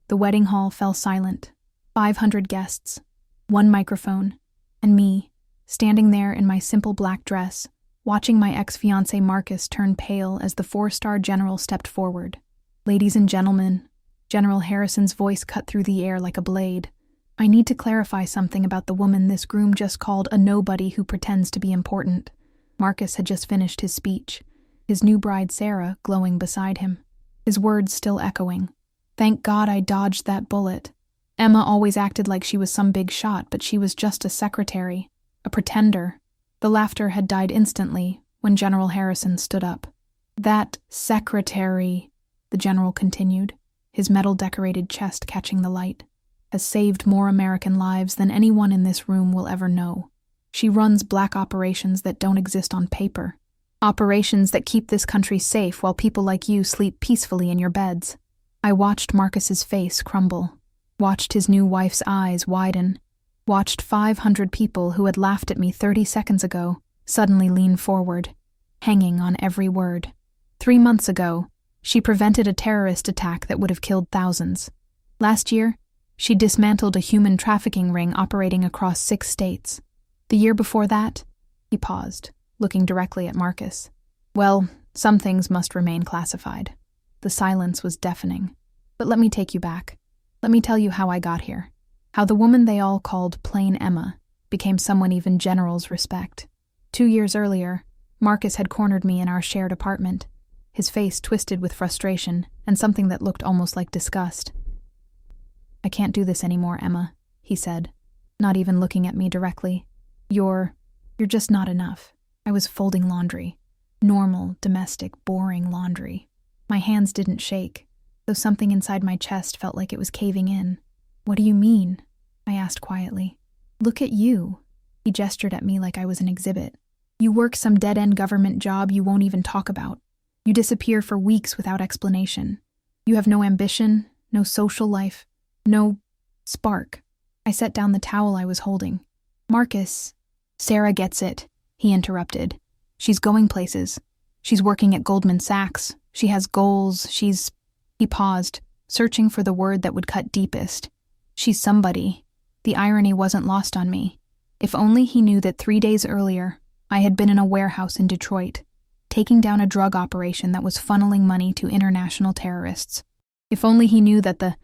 The wedding hall fell silent. 500 guests, one microphone, and me, standing there in my simple black dress, watching my ex-fiancé Marcus turn pale as the 4-star general stepped forward. "Ladies and gentlemen," General Harrison's voice cut through the air like a blade. "I need to clarify something about the woman this groom just called a nobody who pretends to be important." Marcus had just finished his speech, his new bride Sarah glowing beside him, his words still echoing. "Thank God I dodged that bullet. Emma always acted like she was some big shot, but she was just a secretary, a pretender." The laughter had died instantly when General Harrison stood up. "That secretary," the general continued, his metal-decorated chest catching the light, "has saved more American lives than anyone in this room will ever know. She runs black operations that don't exist on paper. Operations that keep this country safe while people like you sleep peacefully in your beds." I watched Marcus's face crumble, watched his new wife's eyes widen, watched 500 people who had laughed at me 30 seconds ago suddenly lean forward, hanging on every word. 3 months ago, she prevented a terrorist attack that would have killed thousands. Last year, she dismantled a human trafficking ring operating across 6 states. The year before that, he paused, looking directly at Marcus. "Well, some things must remain classified." The silence was deafening. "But let me take you back. Let me tell you how I got here. How the woman they all called Plain Emma became someone even generals respect. 2 years earlier, Marcus had cornered me in our shared apartment, his face twisted with frustration and something that looked almost like disgust. "I can't do this anymore, Emma," he said, not even looking at me directly. You're just not enough." I was folding laundry. Normal, domestic, boring laundry. My hands didn't shake, though something inside my chest felt like it was caving in. "What do you mean?" I asked quietly. "Look at you." He gestured at me like I was an exhibit. "You work some dead-end government job you won't even talk about. You disappear for weeks without explanation. You have no ambition, no social life, no spark." I set down the towel I was holding. "Marcus." "Sarah gets it," he interrupted. "She's going places. She's working at Goldman Sachs. She has goals. He paused, searching for the word that would cut deepest. "She's somebody." The irony wasn't lost on me. If only he knew that 3 days earlier, I had been in a warehouse in Detroit, taking down a drug operation that was funneling money to international terrorists. If only he knew that the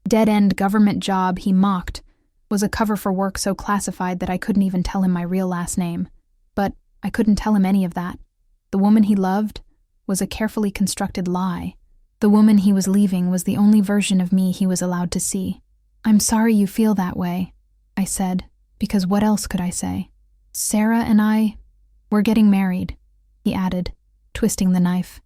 dead-end government job he mocked was a cover for work so classified that I couldn't even tell him my real last name. But I couldn't tell him any of that. The woman he loved was a carefully constructed lie. The woman he was leaving was the only version of me he was allowed to see. "I'm sorry you feel that way," I said, because what else could I say? "Sarah and we're getting married," he added, twisting the knife.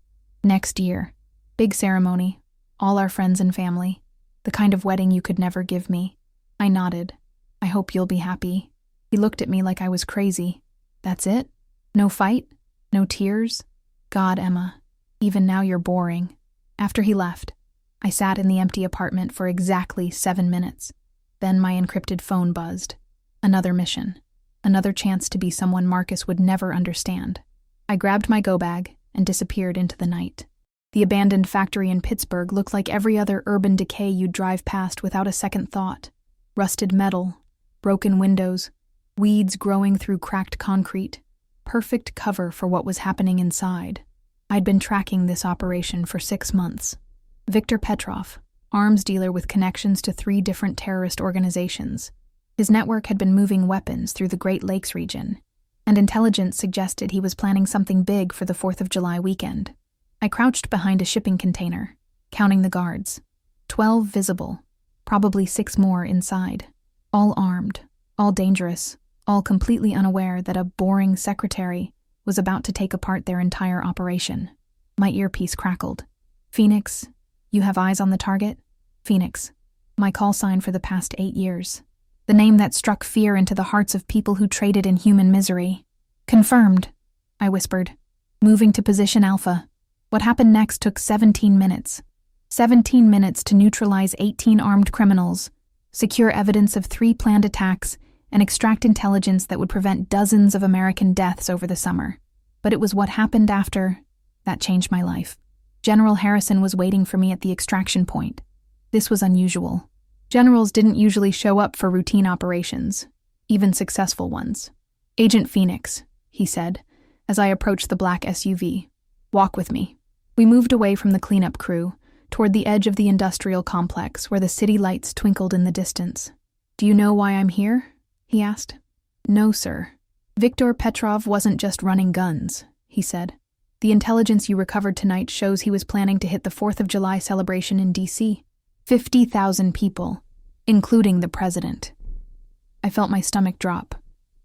"Next year. Big ceremony, all our friends and family. The kind of wedding you could never give me." I nodded. "I hope you'll be happy." He looked at me like I was crazy. "That's it? No fight? No tears? God, Emma, even now you're boring." After he left, I sat in the empty apartment for exactly 7 minutes. Then my encrypted phone buzzed. Another mission. Another chance to be someone Marcus would never understand. I grabbed my go-bag and disappeared into the night. The abandoned factory in Pittsburgh looked like every other urban decay you'd drive past without a second thought. Rusted metal, broken windows, weeds growing through cracked concrete. Perfect cover for what was happening inside. I'd been tracking this operation for 6 months. Viktor Petrov, arms dealer with connections to 3 different terrorist organizations. His network had been moving weapons through the Great Lakes region, and intelligence suggested he was planning something big for the 4th of July weekend. I crouched behind a shipping container, counting the guards. 12 visible, probably 6 more inside. All armed, all dangerous, all completely unaware that a boring secretary was about to take apart their entire operation. My earpiece crackled. "Phoenix, you have eyes on the target?" Phoenix, my call sign for the past 8 years. The name that struck fear into the hearts of people who traded in human misery. "Confirmed," I whispered, moving to position Alpha. What happened next took 17 minutes. 17 minutes to neutralize 18 armed criminals, secure evidence of 3 planned attacks, and extract intelligence that would prevent dozens of American deaths over the summer. But it was what happened after that changed my life. General Harrison was waiting for me at the extraction point. This was unusual. Generals didn't usually show up for routine operations, even successful ones. "Agent Phoenix," he said, as I approached the black SUV. "Walk with me." We moved away from the cleanup crew, toward the edge of the industrial complex where the city lights twinkled in the distance. "Do you know why I'm here?" he asked. "No, sir. Viktor Petrov wasn't just running guns," he said. "The intelligence you recovered tonight shows he was planning to hit the 4th of July celebration in D.C. 50,000 people, including the president." I felt my stomach drop.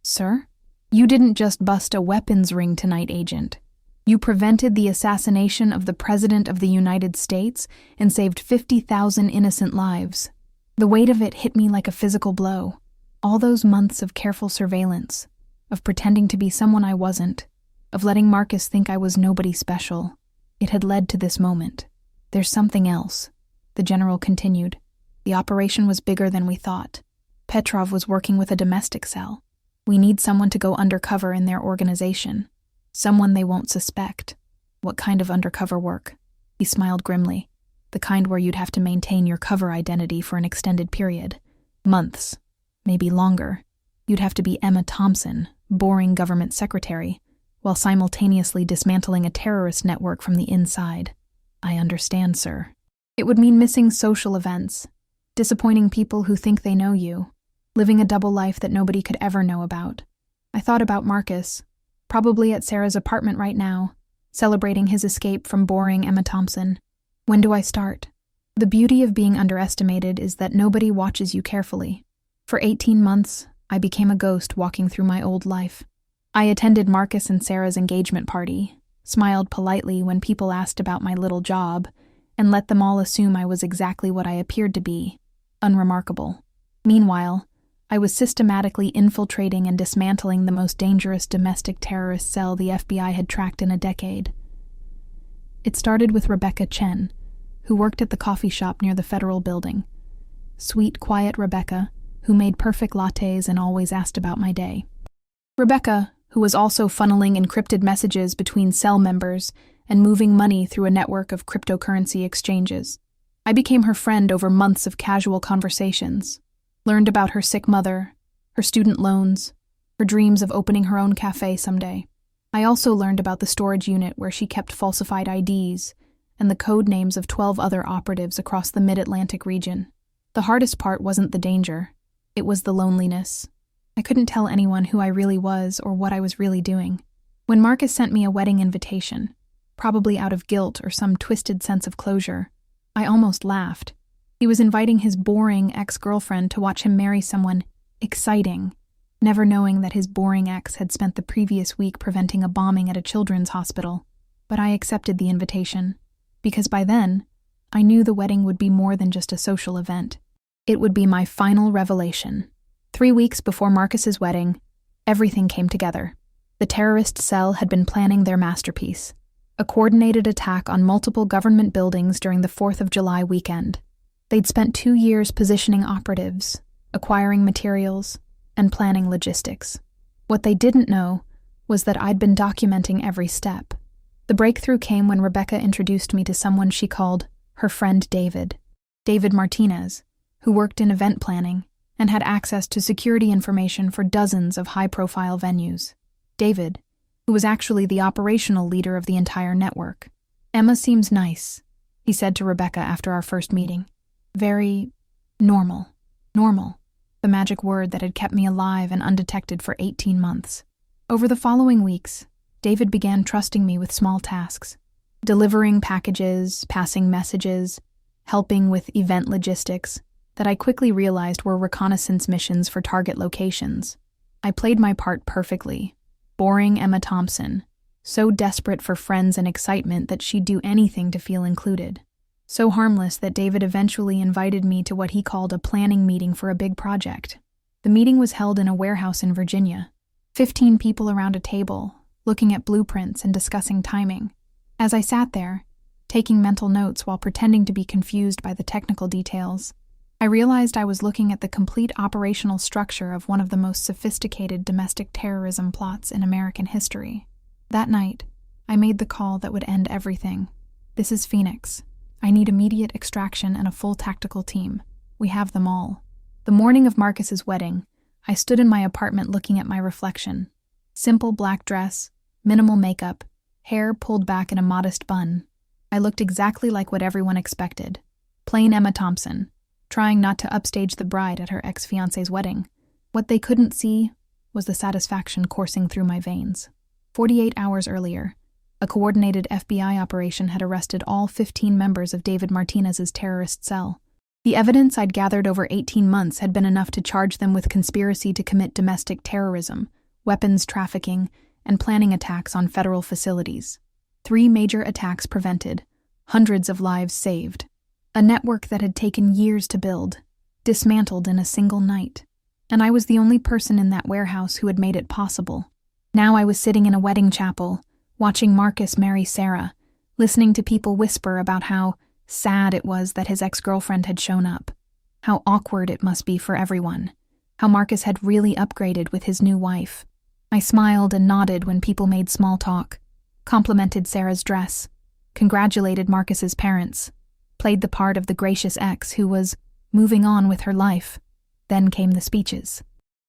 "Sir? You didn't just bust a weapons ring tonight, Agent. You prevented the assassination of the President of the United States and saved 50,000 innocent lives." The weight of it hit me like a physical blow. All those months of careful surveillance, of pretending to be someone I wasn't, of letting Marcus think I was nobody special, it had led to this moment. "There's something else," the general continued. "The operation was bigger than we thought. Petrov was working with a domestic cell. We need someone to go undercover in their organization. Someone they won't suspect." "What kind of undercover work?" He smiled grimly. "The kind where you'd have to maintain your cover identity for an extended period. Months, maybe longer. You'd have to be Emma Thompson, boring government secretary, while simultaneously dismantling a terrorist network from the inside." "I understand, sir." "It would mean missing social events, disappointing people who think they know you, living a double life that nobody could ever know about." I thought about Marcus, probably at Sarah's apartment right now, celebrating his escape from boring Emma Thompson. "When do I start?" The beauty of being underestimated is that nobody watches you carefully. For 18 months, I became a ghost walking through my old life. I attended Marcus and Sarah's engagement party, smiled politely when people asked about my little job, and let them all assume I was exactly what I appeared to be, unremarkable. Meanwhile, I was systematically infiltrating and dismantling the most dangerous domestic terrorist cell the FBI had tracked in a decade. It started with Rebecca Chen, who worked at the coffee shop near the Federal Building. Sweet, quiet Rebecca, who made perfect lattes and always asked about my day. Rebecca, who was also funneling encrypted messages between cell members and moving money through a network of cryptocurrency exchanges. I became her friend over months of casual conversations, learned about her sick mother, her student loans, her dreams of opening her own cafe someday. I also learned about the storage unit where she kept falsified IDs and the code names of 12 other operatives across the mid-Atlantic region. The hardest part wasn't the danger. It was the loneliness. I couldn't tell anyone who I really was or what I was really doing. When Marcus sent me a wedding invitation, probably out of guilt or some twisted sense of closure, I almost laughed. He was inviting his boring ex-girlfriend to watch him marry someone exciting, never knowing that his boring ex had spent the previous week preventing a bombing at a children's hospital. But I accepted the invitation, because by then, I knew the wedding would be more than just a social event. It would be my final revelation. 3 weeks before Marcus's wedding, everything came together. The terrorist cell had been planning their masterpiece, a coordinated attack on multiple government buildings during the 4th of July weekend. They'd spent 2 years positioning operatives, acquiring materials, and planning logistics. What they didn't know was that I'd been documenting every step. The breakthrough came when Rebecca introduced me to someone she called her friend David Martinez, who worked in event planning and had access to security information for dozens of high-profile venues. David, who was actually the operational leader of the entire network. "Emma seems nice," he said to Rebecca after our first meeting. "Very normal. Normal, the magic word that had kept me alive and undetected for 18 months. Over the following weeks, David began trusting me with small tasks, delivering packages, passing messages, helping with event logistics that I quickly realized were reconnaissance missions for target locations. I played my part perfectly, boring Emma Thompson, so desperate for friends and excitement that she'd do anything to feel included. So harmless that David eventually invited me to what he called a planning meeting for a big project. The meeting was held in a warehouse in Virginia. 15 people around a table, looking at blueprints and discussing timing. As I sat there, taking mental notes while pretending to be confused by the technical details, I realized I was looking at the complete operational structure of one of the most sophisticated domestic terrorism plots in American history. That night, I made the call that would end everything. "This is Phoenix. I need immediate extraction and a full tactical team. We have them all. The morning of Marcus's wedding, I stood in my apartment looking at my reflection. Simple black dress, minimal makeup, hair pulled back in a modest bun. I looked exactly like what everyone expected. Plain Emma Thompson, trying not to upstage the bride at her ex-fiancé's wedding. What they couldn't see was the satisfaction coursing through my veins. 48 hours earlier, a coordinated FBI operation had arrested all 15 members of David Martinez's terrorist cell. The evidence I'd gathered over 18 months had been enough to charge them with conspiracy to commit domestic terrorism, weapons trafficking, and planning attacks on federal facilities. 3 major attacks prevented, hundreds of lives saved. A network that had taken years to build, dismantled in a single night. And I was the only person in that warehouse who had made it possible. Now I was sitting in a wedding chapel, watching Marcus marry Sarah, listening to people whisper about how sad it was that his ex-girlfriend had shown up, how awkward it must be for everyone, how Marcus had really upgraded with his new wife. I smiled and nodded when people made small talk, complimented Sarah's dress, congratulated Marcus's parents, played the part of the gracious ex who was moving on with her life. Then came the speeches.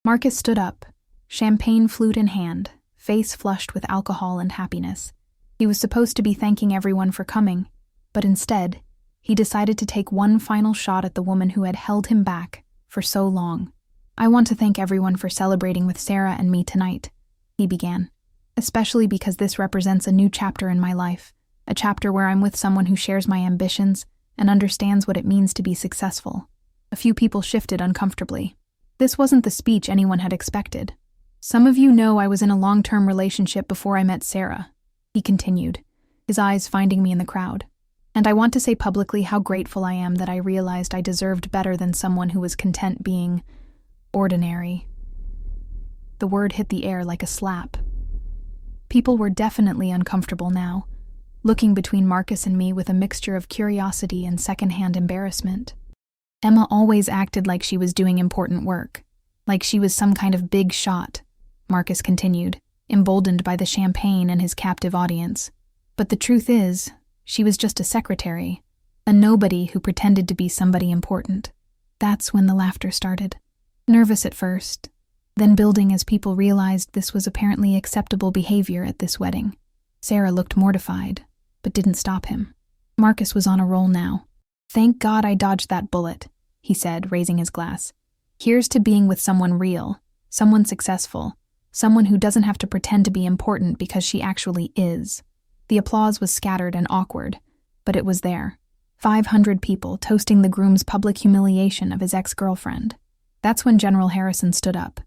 Marcus stood up, champagne flute in hand, face flushed with alcohol and happiness. He was supposed to be thanking everyone for coming, but instead, he decided to take one final shot at the woman who had held him back for so long. "I want to thank everyone for celebrating with Sarah and me tonight," he began, "especially because this represents a new chapter in my life, a chapter where I'm with someone who shares my ambitions and understands what it means to be successful." A few people shifted uncomfortably. This wasn't the speech anyone had expected. "Some of you know I was in a long-term relationship before I met Sarah," he continued, his eyes finding me in the crowd. "And I want to say publicly how grateful I am that I realized I deserved better than someone who was content being ordinary." The word hit the air like a slap. People were definitely uncomfortable now, looking between Marcus and me with a mixture of curiosity and secondhand embarrassment. "Emma always acted like she was doing important work, like she was some kind of big shot," Marcus continued, emboldened by the champagne and his captive audience. "But the truth is, she was just a secretary, a nobody who pretended to be somebody important." That's when the laughter started. Nervous at first, then building as people realized this was apparently acceptable behavior at this wedding. Sarah looked mortified, but didn't stop him. Marcus was on a roll now. "Thank God I dodged that bullet," he said, raising his glass. "Here's to being with someone real, someone successful, someone who doesn't have to pretend to be important because she actually is." The applause was scattered and awkward, but it was there. 500 people toasting the groom's public humiliation of his ex-girlfriend. That's when General Harrison stood up.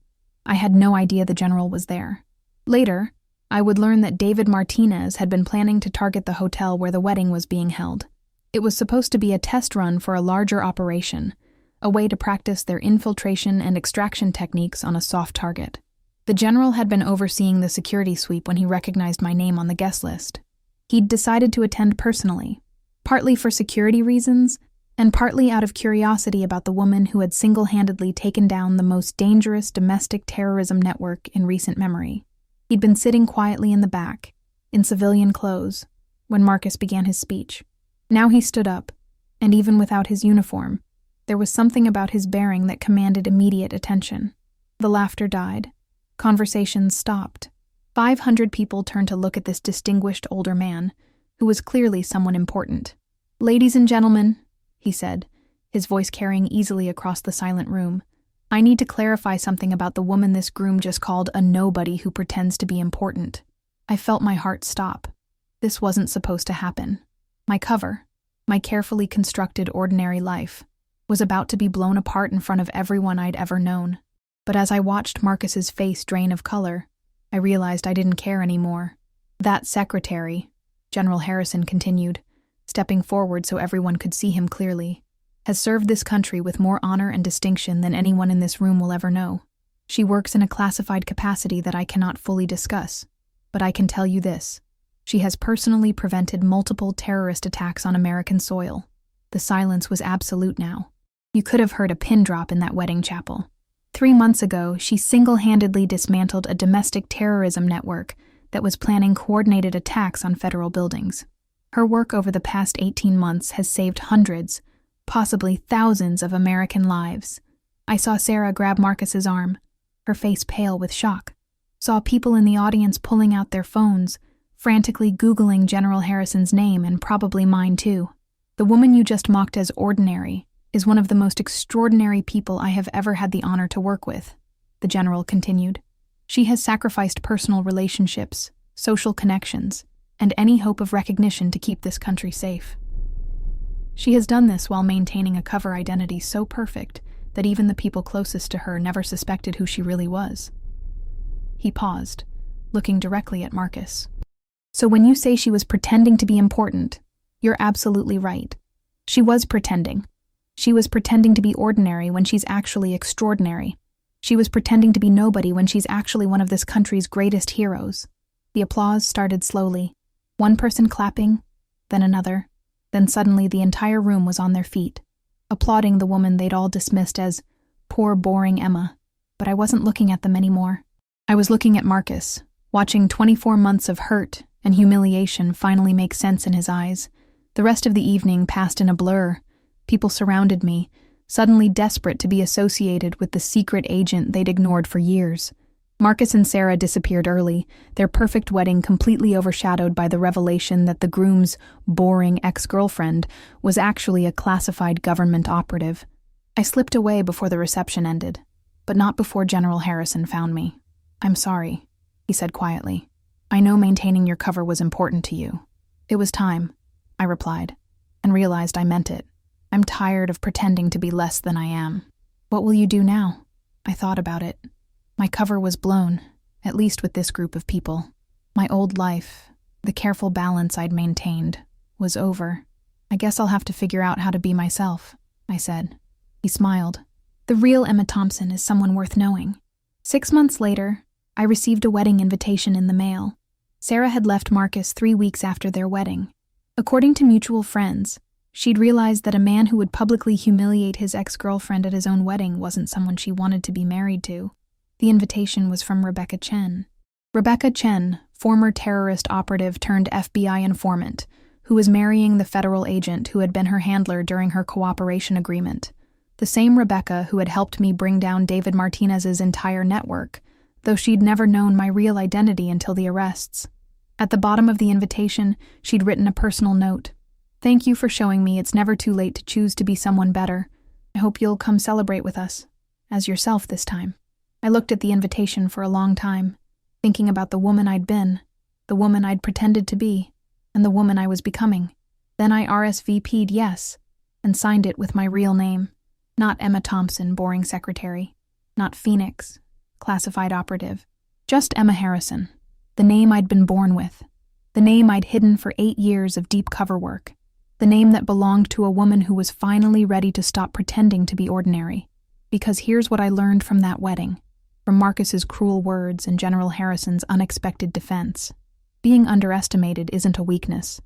I had no idea the general was there. Later, I would learn that David Martinez had been planning to target the hotel where the wedding was being held. It was supposed to be a test run for a larger operation, a way to practice their infiltration and extraction techniques on a soft target. The general had been overseeing the security sweep when he recognized my name on the guest list. He'd decided to attend personally, partly for security reasons, and partly out of curiosity about the woman who had single-handedly taken down the most dangerous domestic terrorism network in recent memory. He'd been sitting quietly in the back, in civilian clothes, when Marcus began his speech. Now he stood up, and even without his uniform, there was something about his bearing that commanded immediate attention. The laughter died. Conversations stopped. 500 people turned to look at this distinguished older man, who was clearly someone important. "Ladies and gentlemen," he said, his voice carrying easily across the silent room, "I need to clarify something about the woman this groom just called a nobody who pretends to be important." I felt my heart stop. This wasn't supposed to happen. My cover, my carefully constructed ordinary life, was about to be blown apart in front of everyone I'd ever known. But as I watched Marcus's face drain of color, I realized I didn't care anymore. "That secretary," General Harrison continued, stepping forward so everyone could see him clearly, "has served this country with more honor and distinction than anyone in this room will ever know. She works in a classified capacity that I cannot fully discuss, but I can tell you this. She has personally prevented multiple terrorist attacks on American soil." The silence was absolute now. You could have heard a pin drop in that wedding chapel. 3 months ago, she single-handedly dismantled a domestic terrorism network that was planning coordinated attacks on federal buildings. Her work over the past 18 months has saved hundreds, possibly thousands of American lives. I saw Sarah grab Marcus's arm, her face pale with shock. Saw people in the audience pulling out their phones, frantically Googling General Harrison's name and probably mine too. The woman you just mocked as ordinary is one of the most extraordinary people I have ever had the honor to work with, the general continued. She has sacrificed personal relationships, social connections, and any hope of recognition to keep this country safe. She has done this while maintaining a cover identity so perfect that even the people closest to her never suspected who she really was. He paused, looking directly at Marcus. So when you say she was pretending to be important, you're absolutely right. She was pretending. She was pretending to be ordinary when she's actually extraordinary. She was pretending to be nobody when she's actually one of this country's greatest heroes. The applause started slowly, one person clapping, then another, then suddenly the entire room was on their feet, applauding the woman they'd all dismissed as poor, boring Emma. But I wasn't looking at them anymore. I was looking at Marcus, watching 24 months of hurt and humiliation finally make sense in his eyes. The rest of the evening passed in a blur. People surrounded me, suddenly desperate to be associated with the secret agent they'd ignored for years. Marcus and Sarah disappeared early, their perfect wedding completely overshadowed by the revelation that the groom's boring ex-girlfriend was actually a classified government operative. I slipped away before the reception ended, but not before General Harrison found me. "I'm sorry," he said quietly. "I know maintaining your cover was important to you." "It was time," I replied, and realized I meant it. "I'm tired of pretending to be less than I am." "What will you do now?" I thought about it. My cover was blown, at least with this group of people. My old life, the careful balance I'd maintained, was over. "I guess I'll have to figure out how to be myself," I said. He smiled. "The real Emma Thompson is someone worth knowing." 6 months later, I received a wedding invitation in the mail. Sarah had left Marcus 3 weeks after their wedding. According to mutual friends, she'd realized that a man who would publicly humiliate his ex-girlfriend at his own wedding wasn't someone she wanted to be married to. The invitation was from Rebecca Chen. Rebecca Chen, former terrorist operative turned FBI informant, who was marrying the federal agent who had been her handler during her cooperation agreement. The same Rebecca who had helped me bring down David Martinez's entire network, though she'd never known my real identity until the arrests. At the bottom of the invitation, she'd written a personal note. "Thank you for showing me it's never too late to choose to be someone better. I hope you'll come celebrate with us, as yourself this time." I looked at the invitation for a long time, thinking about the woman I'd been, the woman I'd pretended to be, and the woman I was becoming. Then I RSVP'd yes, and signed it with my real name. Not Emma Thompson, boring secretary. Not Phoenix, classified operative. Just Emma Harrison, the name I'd been born with. The name I'd hidden for 8 years of deep cover work. The name that belonged to a woman who was finally ready to stop pretending to be ordinary. Because here's what I learned from that wedding. From Marcus's cruel words and General Harrison's unexpected defense. Being underestimated isn't a weakness.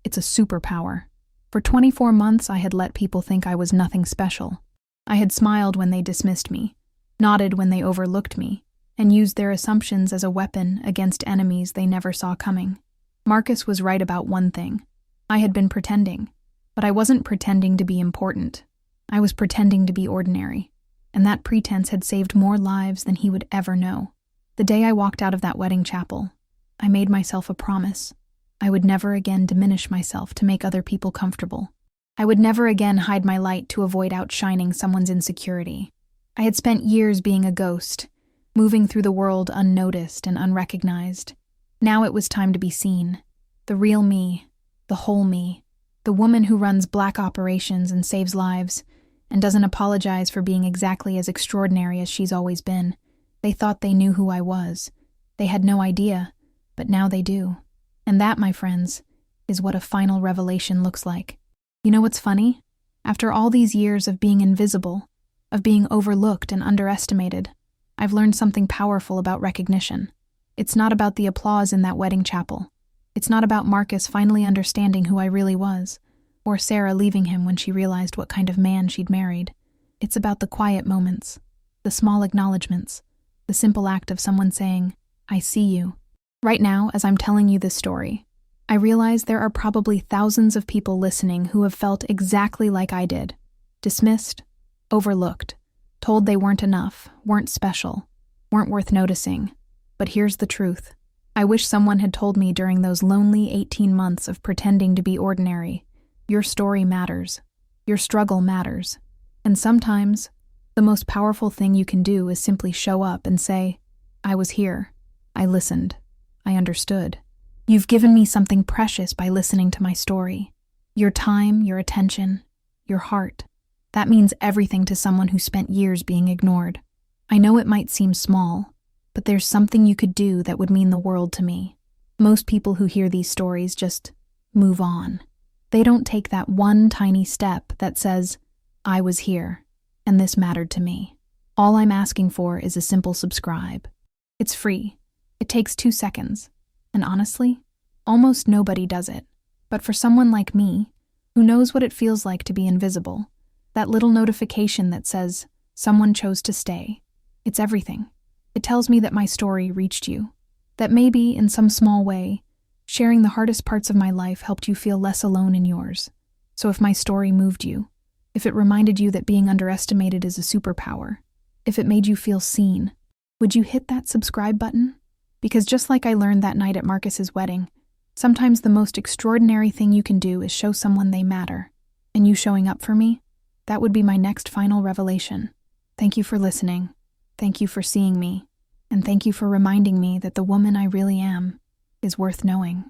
It's a superpower. For 24 months, I had let people think I was nothing special. I had smiled when they dismissed me, nodded when they overlooked me, and used their assumptions as a weapon against enemies they never saw coming. Marcus was right about one thing. I had been pretending, but I wasn't pretending to be important. I was pretending to be ordinary. And that pretense had saved more lives than he would ever know. The day I walked out of that wedding chapel, I made myself a promise. I would never again diminish myself to make other people comfortable. I would never again hide my light to avoid outshining someone's insecurity. I had spent years being a ghost, moving through the world unnoticed and unrecognized. Now it was time to be seen. The real me, the whole me, the woman who runs black operations and saves lives, and doesn't apologize for being exactly as extraordinary as she's always been. They thought they knew who I was. They had no idea, but now they do. And that, my friends, is what a final revelation looks like. You know what's funny? After all these years of being invisible, of being overlooked and underestimated, I've learned something powerful about recognition. It's not about the applause in that wedding chapel. It's not about Marcus finally understanding who I really was, or Sarah leaving him when she realized what kind of man she'd married. It's about the quiet moments, the small acknowledgments, the simple act of someone saying, "I see you." Right now, as I'm telling you this story, I realize there are probably thousands of people listening who have felt exactly like I did. Dismissed, overlooked, told they weren't enough, weren't special, weren't worth noticing. But here's the truth. I wish someone had told me during those lonely 18 months of pretending to be ordinary. Your story matters. Your struggle matters. And sometimes, the most powerful thing you can do is simply show up and say, I was here. I listened. I understood. You've given me something precious by listening to my story. Your time, your attention, your heart. That means everything to someone who spent years being ignored. I know it might seem small, but there's something you could do that would mean the world to me. Most people who hear these stories just move on. They don't take that one tiny step that says, I was here, and this mattered to me. All I'm asking for is a simple subscribe. It's free. It takes 2 seconds. And honestly, almost nobody does it. But for someone like me, who knows what it feels like to be invisible, that little notification that says, someone chose to stay, it's everything. It tells me that my story reached you. That maybe, in some small way, sharing the hardest parts of my life helped you feel less alone in yours. So if my story moved you, if it reminded you that being underestimated is a superpower, if it made you feel seen, would you hit that subscribe button? Because just like I learned that night at Marcus's wedding, sometimes the most extraordinary thing you can do is show someone they matter. And you showing up for me, that would be my next final revelation. Thank you for listening. Thank you for seeing me. And thank you for reminding me that the woman I really am is worth knowing.